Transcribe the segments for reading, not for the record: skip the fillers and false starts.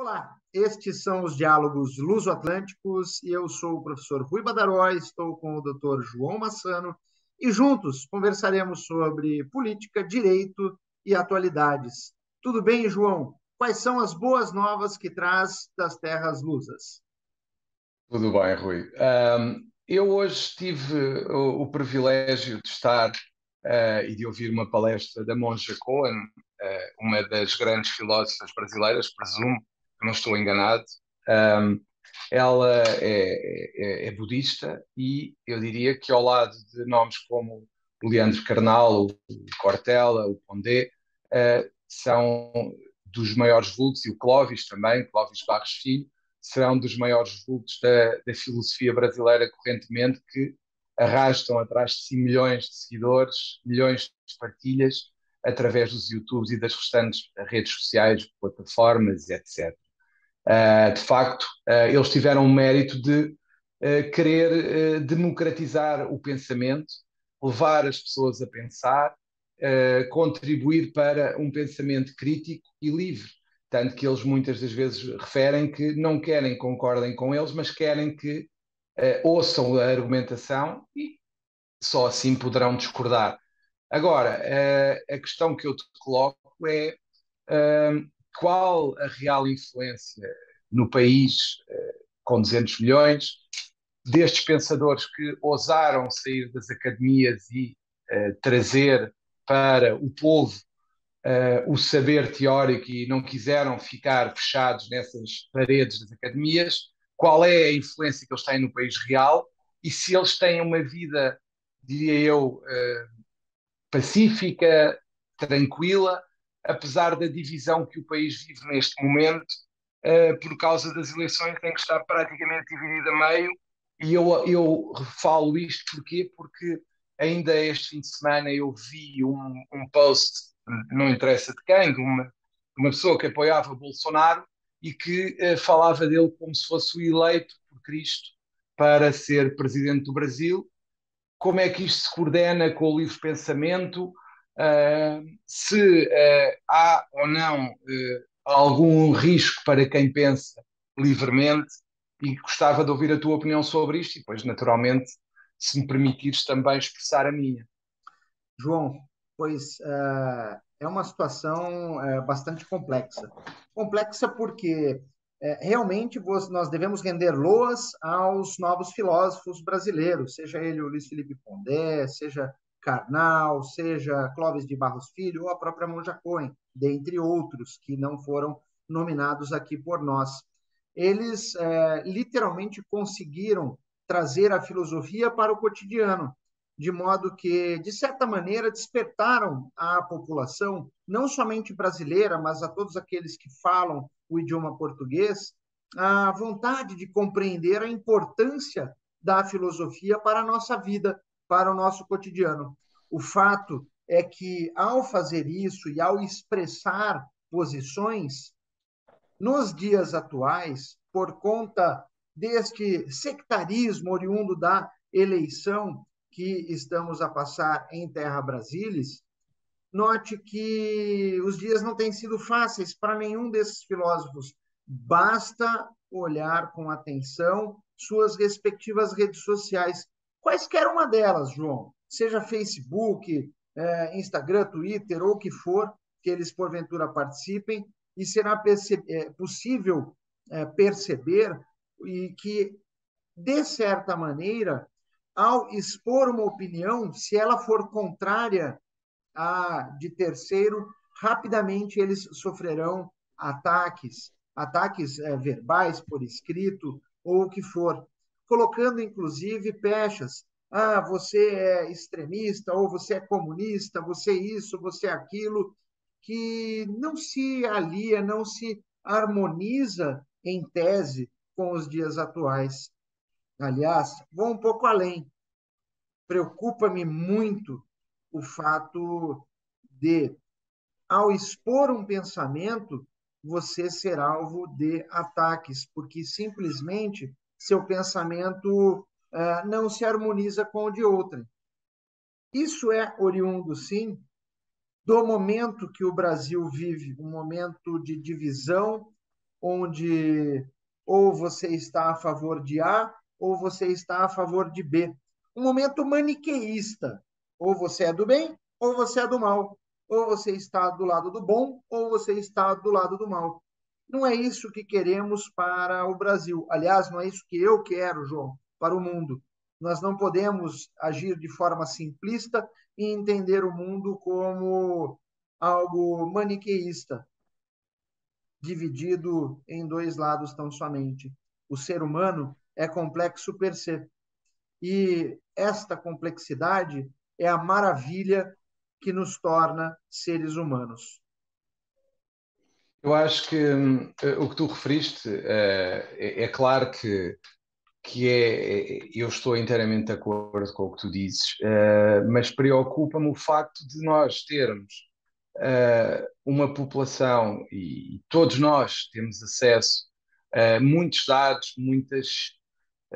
Olá, estes são os Diálogos Luso-Atlânticos e eu sou o professor Rui Badaró, estou com o doutor João Massano e juntos conversaremos sobre política, direito e atualidades. Tudo bem, João? Quais são as boas novas que traz das terras lusas? Tudo bem, Rui. Eu hoje tive o privilégio de estar e de ouvir uma palestra da Monja Coen, uma das grandes filósofas brasileiras, presumo, que não estou enganado. Um, Ela é budista e eu diria que ao lado de nomes como o Leandro Carnal, o Cortella, o Pondé, são dos maiores vultos, e o Clóvis também, Clóvis Barros Filho, serão dos maiores vultos da filosofia brasileira correntemente, que arrastam atrás de si milhões de seguidores, milhões de partilhas através dos YouTubes e das restantes redes sociais, plataformas, etc. De facto, eles tiveram o mérito de querer democratizar o pensamento, levar as pessoas a pensar, contribuir para um pensamento crítico e livre. Tanto que eles muitas das vezes referem que não querem que concordem com eles, mas querem que ouçam a argumentação e só assim poderão discordar. Agora, a questão que eu te coloco é qual a real influência no país com 200 milhões destes pensadores que ousaram sair das academias e trazer para o povo o saber teórico e não quiseram ficar fechados nessas paredes das academias, qual é a influência que eles têm no país real e se eles têm uma vida, diria eu, pacífica, tranquila, apesar da divisão que o país vive neste momento, por causa das eleições, tem que estar praticamente dividido a meio. E eu falo isto porquê? Porque ainda este fim de semana eu vi um post, não interessa de quem, de uma pessoa que apoiava Bolsonaro e que falava dele como se fosse o eleito por Cristo para ser presidente do Brasil. Como é que isto se coordena com o livre pensamento, se há ou não algum risco para quem pensa livremente, e gostava de ouvir a tua opinião sobre isto e depois, naturalmente, se me permitires também expressar a minha. João, pois é uma situação bastante complexa. Complexa porque realmente nós devemos render loas aos novos filósofos brasileiros, seja ele o Luiz Felipe Pondé, seja Karnal, seja Clóvis de Barros Filho ou a própria Monja Coen, dentre outros que não foram nominados aqui por nós. Eles literalmente conseguiram trazer a filosofia para o cotidiano, de modo que, de certa maneira, despertaram à população, não somente brasileira, mas a todos aqueles que falam o idioma português, a vontade de compreender a importância da filosofia para a nossa vida, para o nosso cotidiano. O fato é que, ao fazer isso e ao expressar posições, nos dias atuais, por conta deste sectarismo oriundo da eleição que estamos a passar em Terra Brasilis, note que os dias não têm sido fáceis para nenhum desses filósofos. Basta olhar com atenção suas respectivas redes sociais, quaisquer uma delas, João, seja Facebook, Instagram, Twitter ou o que for que eles porventura participem, e será possível perceber e que, de certa maneira, ao expor uma opinião, se ela for contrária à de terceiro, rapidamente eles sofrerão ataques verbais por escrito ou o que for, colocando inclusive pechas. Ah, você é extremista, ou você é comunista, você é isso, você é aquilo, que não se alia, não se harmoniza em tese com os dias atuais. Aliás, vou um pouco além. Preocupa-me muito o fato de, ao expor um pensamento, você ser alvo de ataques, porque simplesmente seu pensamento não se harmoniza com o de outrem. Isso é oriundo, sim, do momento que o Brasil vive, um momento de divisão, onde ou você está a favor de A ou você está a favor de B. Um momento maniqueísta. Ou você é do bem ou você é do mal. Ou você está do lado do bom ou você está do lado do mal. Não é isso que queremos para o Brasil. Aliás, não é isso que eu quero, João, para o mundo. Nós não podemos agir de forma simplista e entender o mundo como algo maniqueísta, dividido em dois lados tão somente. O ser humano é complexo per se. E esta complexidade é a maravilha que nos torna seres humanos. Eu acho que o que tu referiste, é claro que eu estou inteiramente de acordo com o que tu dizes, mas preocupa-me o facto de nós termos uma população, e todos nós temos acesso a muitos dados, muitas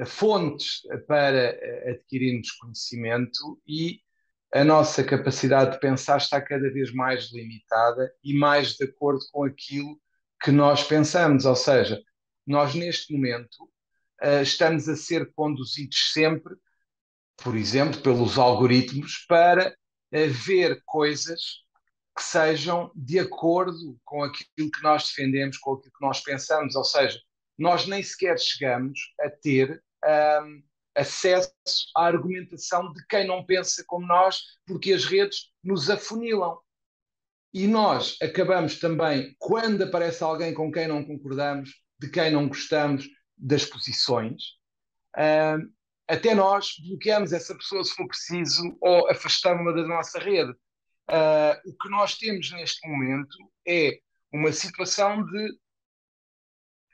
fontes para adquirirmos conhecimento, e a nossa capacidade de pensar está cada vez mais limitada e mais de acordo com aquilo que nós pensamos. Ou seja, nós neste momento estamos a ser conduzidos sempre, por exemplo, pelos algoritmos para ver coisas que sejam de acordo com aquilo que nós defendemos, com aquilo que nós pensamos. Ou seja, nós nem sequer chegamos a ter acesso à argumentação de quem não pensa como nós, porque as redes nos afunilam. E nós acabamos também, quando aparece alguém com quem não concordamos, de quem não gostamos das posições, uh, até nós bloqueamos essa pessoa se for preciso ou afastamos-la da nossa rede. O que nós temos neste momento é uma situação de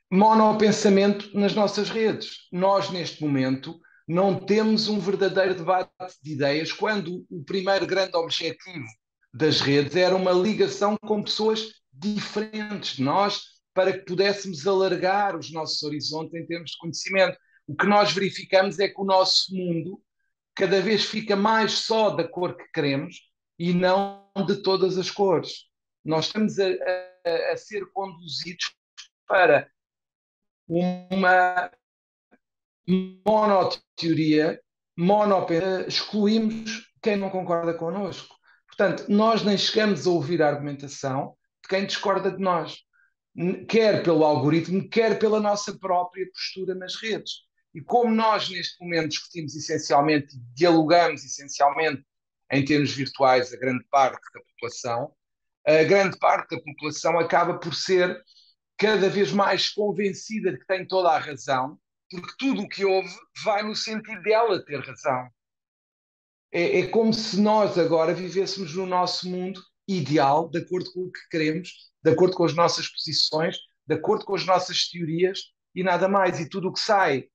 monopensamento nas nossas redes. Nós, neste momento, não temos um verdadeiro debate de ideias, quando o primeiro grande objetivo das redes era uma ligação com pessoas diferentes de nós, para que pudéssemos alargar os nossos horizontes em termos de conhecimento. O que nós verificamos é que o nosso mundo cada vez fica mais só da cor que queremos e não de todas as cores. Nós estamos a ser conduzidos para uma monoteoria, excluímos quem não concorda connosco. Portanto, nós nem chegamos a ouvir a argumentação de quem discorda de nós, quer pelo algoritmo, quer pela nossa própria postura nas redes. E como nós, neste momento, discutimos essencialmente, dialogamos essencialmente em termos virtuais, a grande parte da população acaba por ser cada vez mais convencida de que tem toda a razão, porque tudo o que ouve vai no sentido dela ter razão. É como se nós agora vivêssemos no nosso mundo ideal, de acordo com o que queremos, de acordo com as nossas posições, de acordo com as nossas teorias e nada mais. E tudo o que sai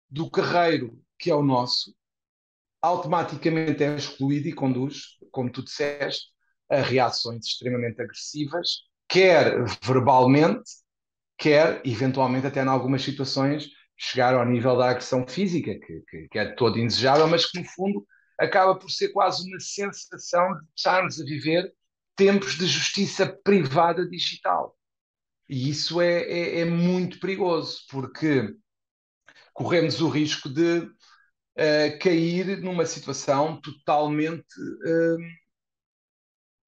do carreiro que é o nosso, automaticamente é excluído e conduz, como tu disseste, a reações extremamente agressivas, quer verbalmente, quer, eventualmente, até em algumas situações, chegar ao nível da agressão física, que é de todo indesejável, mas que, no fundo, acaba por ser quase uma sensação de estarmos a viver tempos de justiça privada digital. E isso é muito perigoso, porque corremos o risco de cair numa situação totalmente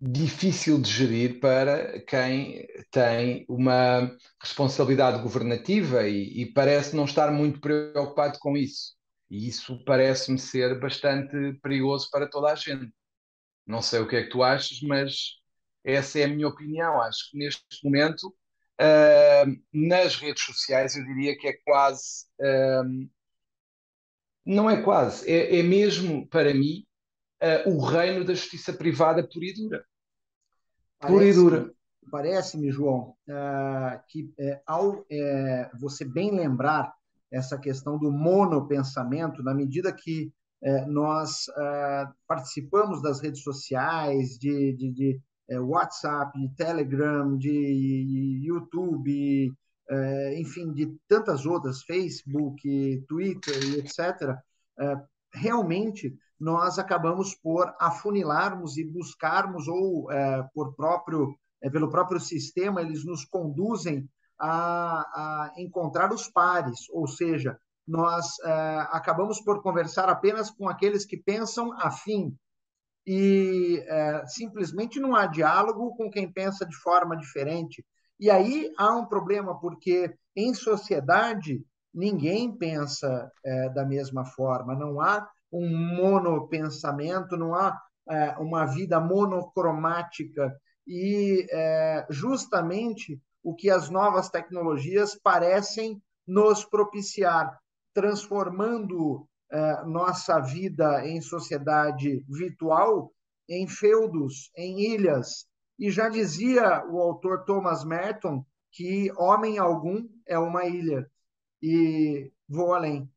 difícil de gerir para quem tem uma responsabilidade governativa, e parece não estar muito preocupado com isso. E isso parece-me ser bastante perigoso para toda a gente. Não sei o que é que tu achas, mas essa é a minha opinião. Acho que neste momento, nas redes sociais, eu diria que é quase, não é quase, é mesmo para mim o reino da justiça privada pura e dura. Pura e dura. Parece-me, João, que ao você bem lembrar essa questão do monopensamento, na medida que nós participamos das redes sociais, de WhatsApp, de Telegram, de YouTube, enfim, de tantas outras, Facebook, Twitter, etc., realmente nós acabamos por afunilarmos e buscarmos, ou pelo próprio sistema, eles nos conduzem a encontrar os pares, ou seja, nós acabamos por conversar apenas com aqueles que pensam afim, e simplesmente não há diálogo com quem pensa de forma diferente. E aí há um problema, porque em sociedade ninguém pensa da mesma forma, não há um monopensamento, não há uma vida monocromática, e justamente o que as novas tecnologias parecem nos propiciar, transformando nossa vida em sociedade virtual em feudos, em ilhas. E já dizia o autor Thomas Merton que homem algum é uma ilha. E vou além.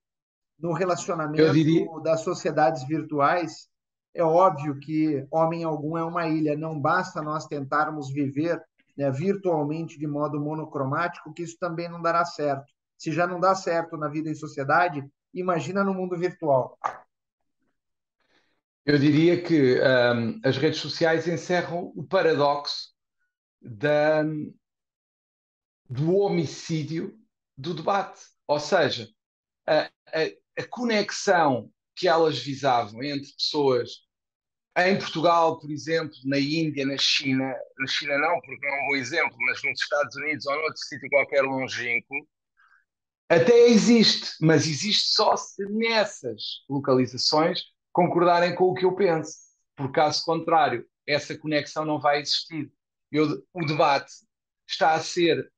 No Eu diria, relacionamento das sociedades virtuais, é óbvio que homem algum é uma ilha. Não basta nós tentarmos viver, né, virtualmente de modo monocromático, que isso também não dará certo. Se já não dá certo na vida em sociedade, imagina no mundo virtual. eu diria que as redes sociais encerram o paradoxo da, do homicídio do debate. Ou seja, a conexão que elas visavam entre pessoas em Portugal, por exemplo, na Índia, na China não, porque não é um bom exemplo, mas nos Estados Unidos ou noutro sítio qualquer longínquo, até existe, mas existe só se nessas localizações concordarem com o que eu penso. Por caso contrário, essa conexão não vai existir. O debate está a ser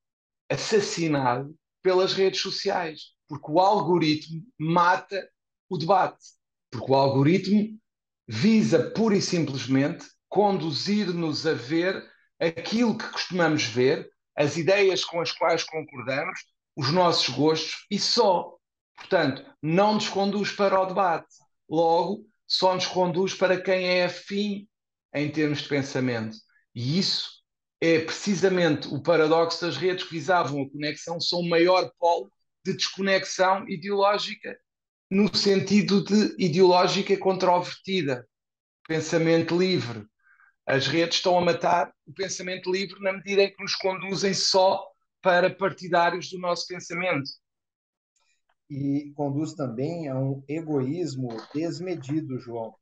assassinado pelas redes sociais, porque o algoritmo mata o debate, porque o algoritmo visa pura e simplesmente conduzir-nos a ver aquilo que costumamos ver, as ideias com as quais concordamos, os nossos gostos e só. Portanto, não nos conduz para o debate. Logo, só nos conduz para quem é afim em termos de pensamento. E isso é precisamente o paradoxo das redes que visavam a conexão, são o maior polo de desconexão ideológica, no sentido de ideológica controvertida, pensamento livre. As redes estão a matar o pensamento livre na medida em que nos conduzem só para partidários do nosso pensamento. E conduz também a um egoísmo desmedido, João.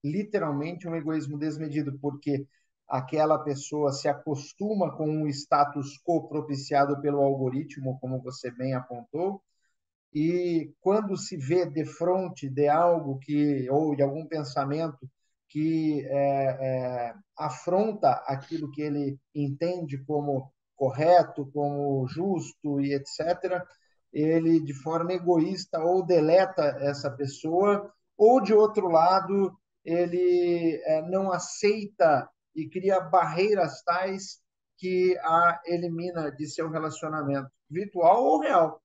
Literalmente um egoísmo desmedido, porque aquela pessoa se acostuma com um status quo propiciado pelo algoritmo, como você bem apontou, e quando se vê de frente de algo que ou de algum pensamento que afronta aquilo que ele entende como correto, como justo e etc., ele de forma egoísta ou deleta essa pessoa, ou de outro lado ele não aceita e cria barreiras tais que a elimina de seu relacionamento virtual ou real.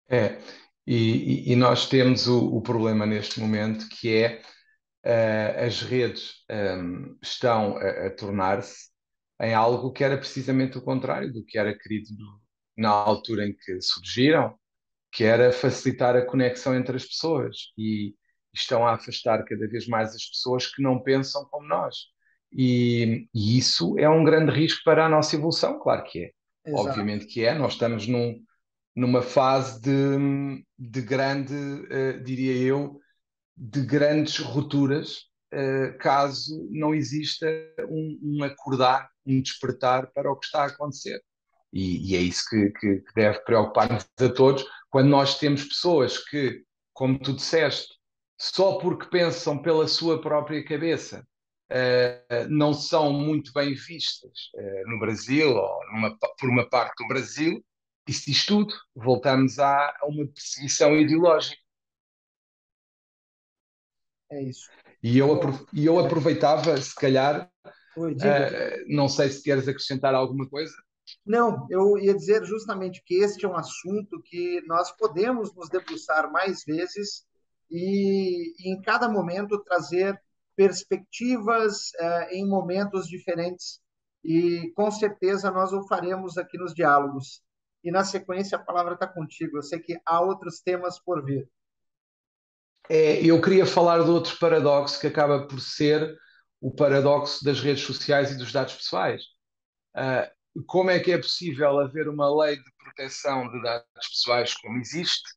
É, e nós temos o problema neste momento que é as redes estão a tornar-se em algo que era precisamente o contrário do que era querido na altura em que surgiram, que era facilitar a conexão entre as pessoas e estão a afastar cada vez mais as pessoas que não pensam como nós. E isso é um grande risco para a nossa evolução, claro que é. Exato. Obviamente que é, nós estamos numa fase de grande, diria eu, de grandes rupturas, caso não exista um acordar, um despertar para o que está a acontecer. E é isso que deve preocupar-nos a todos, quando nós temos pessoas que, como tu disseste, só porque pensam pela sua própria cabeça, não são muito bem vistas no Brasil ou por uma parte do Brasil. Isso diz tudo. Voltamos a uma perseguição ideológica. É isso. João, E eu aproveitava, se calhar, oi, diga, diga. não sei se queres acrescentar alguma coisa. Não, eu ia dizer justamente que este é um assunto que nós podemos nos debruçar mais vezes e em cada momento trazer perspectivas em momentos diferentes. E com certeza nós o faremos aqui nos diálogos. E na sequência a palavra está contigo. Eu sei que há outros temas por vir. Eu queria falar de outro paradoxo que acaba por ser o paradoxo das redes sociais e dos dados pessoais. como é que é possível haver uma lei de proteção de dados pessoais como existe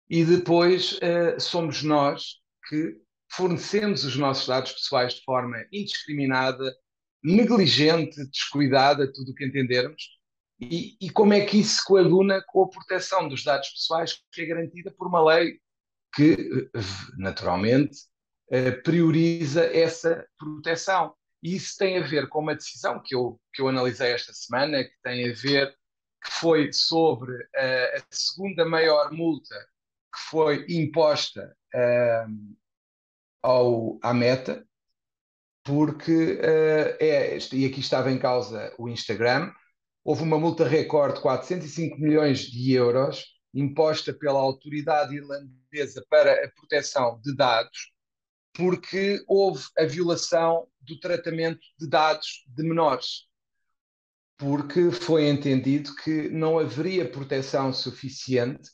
e depois somos nós que fornecemos os nossos dados pessoais de forma indiscriminada, negligente, descuidada, tudo o que entendermos, e como é que isso se coaduna com a proteção dos dados pessoais que é garantida por uma lei que, naturalmente, prioriza essa proteção. E isso tem a ver com uma decisão que eu analisei esta semana, que tem a ver, que foi sobre a segunda maior multa que foi imposta à Meta, porque, e aqui estava em causa o Instagram, houve uma multa recorde de 405 milhões de euros imposta pela autoridade irlandesa para a proteção de dados, porque houve a violação do tratamento de dados de menores, porque foi entendido que não haveria proteção suficiente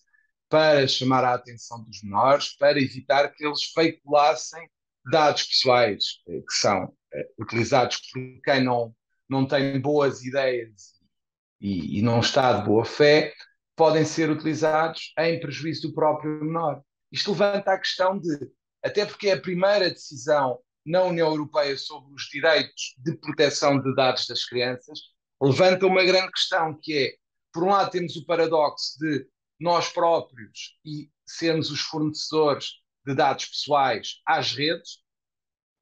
para chamar a atenção dos menores, para evitar que eles veiculassem dados pessoais que são utilizados por quem não tem boas ideias e não está de boa fé, podem ser utilizados em prejuízo do próprio menor. Isto levanta a questão de, até porque é a primeira decisão na União Europeia sobre os direitos de proteção de dados das crianças, levanta uma grande questão que é, por um lado temos o paradoxo de nós próprios e sermos os fornecedores de dados pessoais às redes,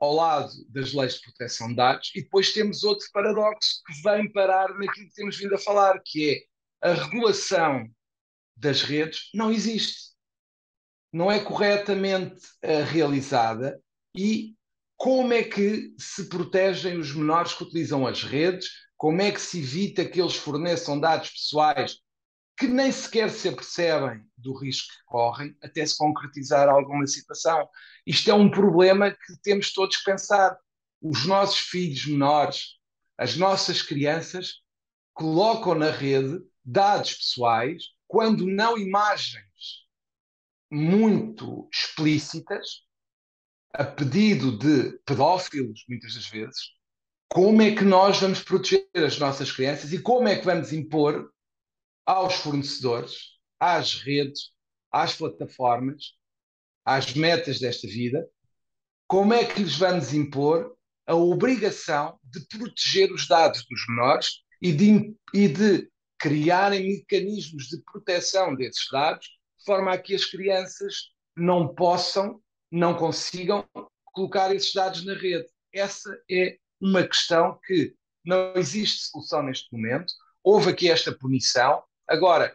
ao lado das leis de proteção de dados, e depois temos outro paradoxo que vem parar naquilo que temos vindo a falar, que é a regulação das redes não existe, não é corretamente realizada, e como é que se protegem os menores que utilizam as redes, como é que se evita que eles forneçam dados pessoais que nem sequer se apercebem do risco que correm até se concretizar alguma situação. Isto é um problema que temos todos que pensar. Os nossos filhos menores, as nossas crianças, colocam na rede dados pessoais, quando não imagens muito explícitas, a pedido de pedófilos, muitas das vezes. Como é que nós vamos proteger as nossas crianças e como é que vamos impor aos fornecedores, às redes, às plataformas, às metas desta vida, como é que lhes vamos impor a obrigação de proteger os dados dos menores e de criarem mecanismos de proteção desses dados, de forma a que as crianças não possam, não consigam colocar esses dados na rede. Essa é uma questão que não existe solução neste momento. Houve aqui esta punição. Agora,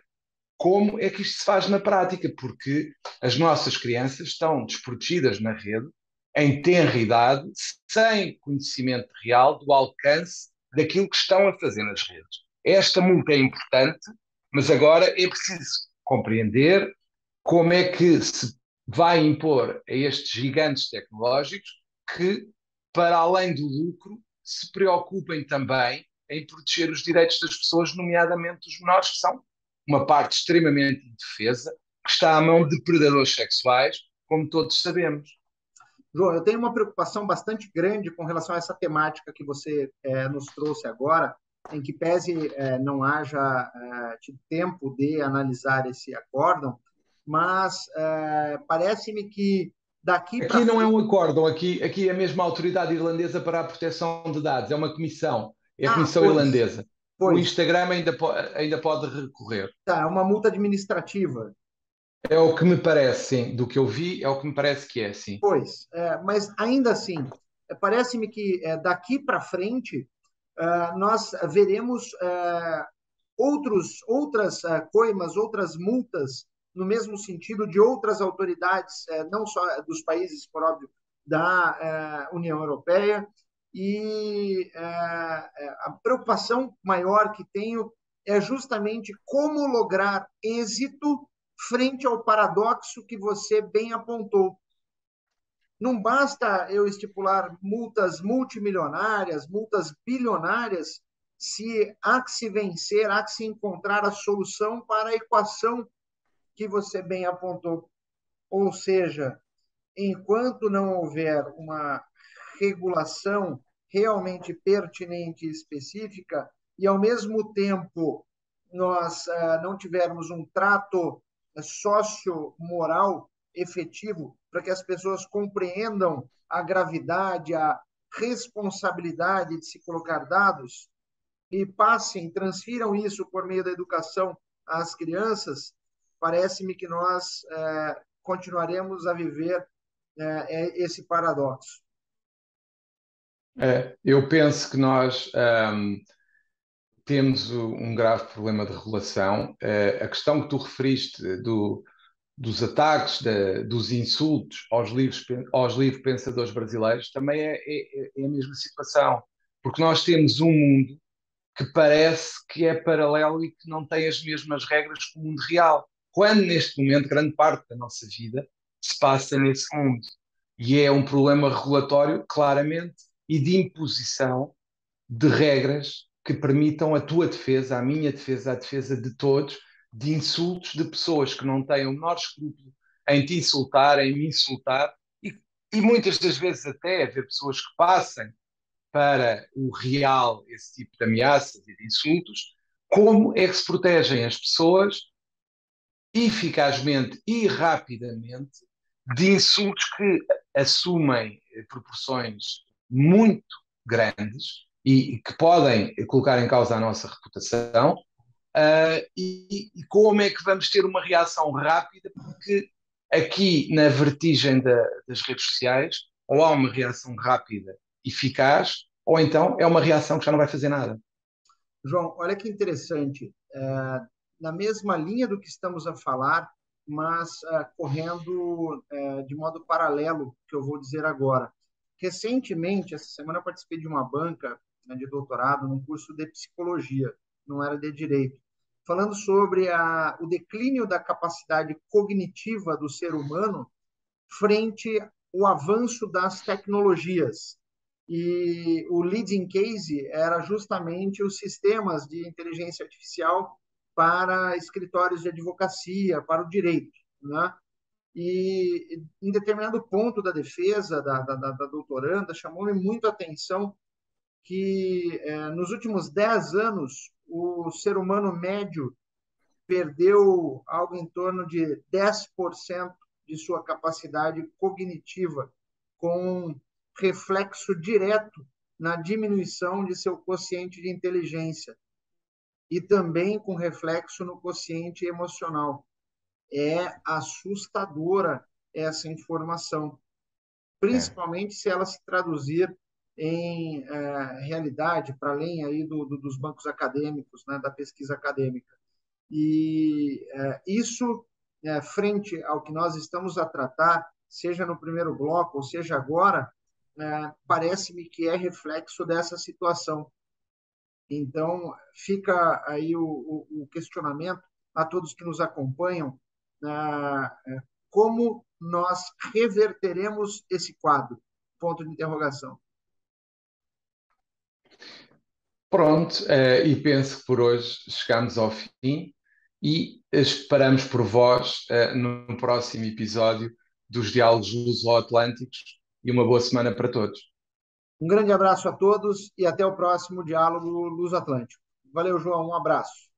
como é que isto se faz na prática? Porque as nossas crianças estão desprotegidas na rede, em tenra idade, sem conhecimento real do alcance daquilo que estão a fazer nas redes. Esta multa é importante, mas agora é preciso compreender como é que se vai impor a estes gigantes tecnológicos que, para além do lucro, se preocupem também em proteger os direitos das pessoas, nomeadamente dos menores, que são uma parte extremamente indefesa, que está à mão de predadores sexuais, como todos sabemos. João, eu tenho uma preocupação bastante grande com relação a essa temática que você nos trouxe agora, em que pese não haja tido tempo de analisar esse acórdão, mas parece-me que daqui para Aqui não é frente... um acórdão, aqui é a mesma autoridade irlandesa para a proteção de dados, é uma comissão, é a Ah, Comissão pois, Irlandesa. O pois, Instagram ainda pode recorrer. tá, é uma multa administrativa. É o que me parece, sim, do que eu vi, é o que me parece que é, sim. Pois, mas ainda assim, parece-me que daqui para frente nós veremos outras coimas, outras multas, no mesmo sentido de outras autoridades, não só dos países, por óbvio, da União Europeia. E a preocupação maior que tenho é justamente como lograr êxito frente ao paradoxo que você bem apontou. Não basta eu estipular multas multimilionárias, multas bilionárias, se há que se vencer, há que se encontrar a solução para a equação que você bem apontou. Ou seja, enquanto não houver uma regulação realmente pertinente e específica, e, ao mesmo tempo, nós não tivermos um trato socio-moral efetivo para que as pessoas compreendam a gravidade, a responsabilidade de se colocar dados e passem, transfiram isso por meio da educação às crianças, parece-me que nós continuaremos a viver esse paradoxo. Eu penso que nós temos um grave problema de regulação. A questão que tu referiste dos ataques, dos insultos aos livres pensadores brasileiros, também é a mesma situação, porque nós temos um mundo que parece que é paralelo e que não tem as mesmas regras que o mundo real, quando neste momento grande parte da nossa vida se passa nesse mundo. E é um problema regulatório, claramente, e de imposição de regras que permitam a tua defesa, a minha defesa, a defesa de todos, de insultos de pessoas que não têm o menor escrúpulo em te insultar, em me insultar, e muitas das vezes até haver pessoas que passem para o real esse tipo de ameaças e de insultos. Como é que se protegem as pessoas eficazmente e rapidamente de insultos que assumem proporções muito grandes e que podem colocar em causa a nossa reputação, e como é que vamos ter uma reação rápida, porque aqui na vertigem das redes sociais ou há uma reação rápida, eficaz, ou então é uma reação que já não vai fazer nada. João, olha que interessante. Na mesma linha do que estamos a falar, mas correndo de modo paralelo, que eu vou dizer agora. Recentemente, essa semana, eu participei de uma banca, né, de doutorado num curso de psicologia, não era de direito, falando sobre o declínio da capacidade cognitiva do ser humano frente ao avanço das tecnologias. E o leading case era justamente os sistemas de inteligência artificial para escritórios de advocacia, para o direito, né? E em determinado ponto da defesa da doutoranda, chamou-me muito a atenção que nos últimos 10 anos o ser humano médio perdeu algo em torno de 10% de sua capacidade cognitiva, com reflexo direto na diminuição de seu quociente de inteligência e também com reflexo no quociente emocional. É assustadora essa informação, principalmente se ela se traduzir em realidade, para além aí dos bancos acadêmicos, né, da pesquisa acadêmica. E isso, frente ao que nós estamos a tratar, seja no primeiro bloco, ou seja agora, parece-me que é reflexo dessa situação. Então, fica aí o questionamento a todos que nos acompanham, como nós reverteremos esse quadro? Ponto de interrogação. Pronto, e penso que por hoje chegamos ao fim e esperamos por vós no próximo episódio dos Diálogos Luso-Atlânticos e uma boa semana para todos. Um grande abraço a todos e até o próximo Diálogo Luso-Atlântico. Valeu, João, um abraço.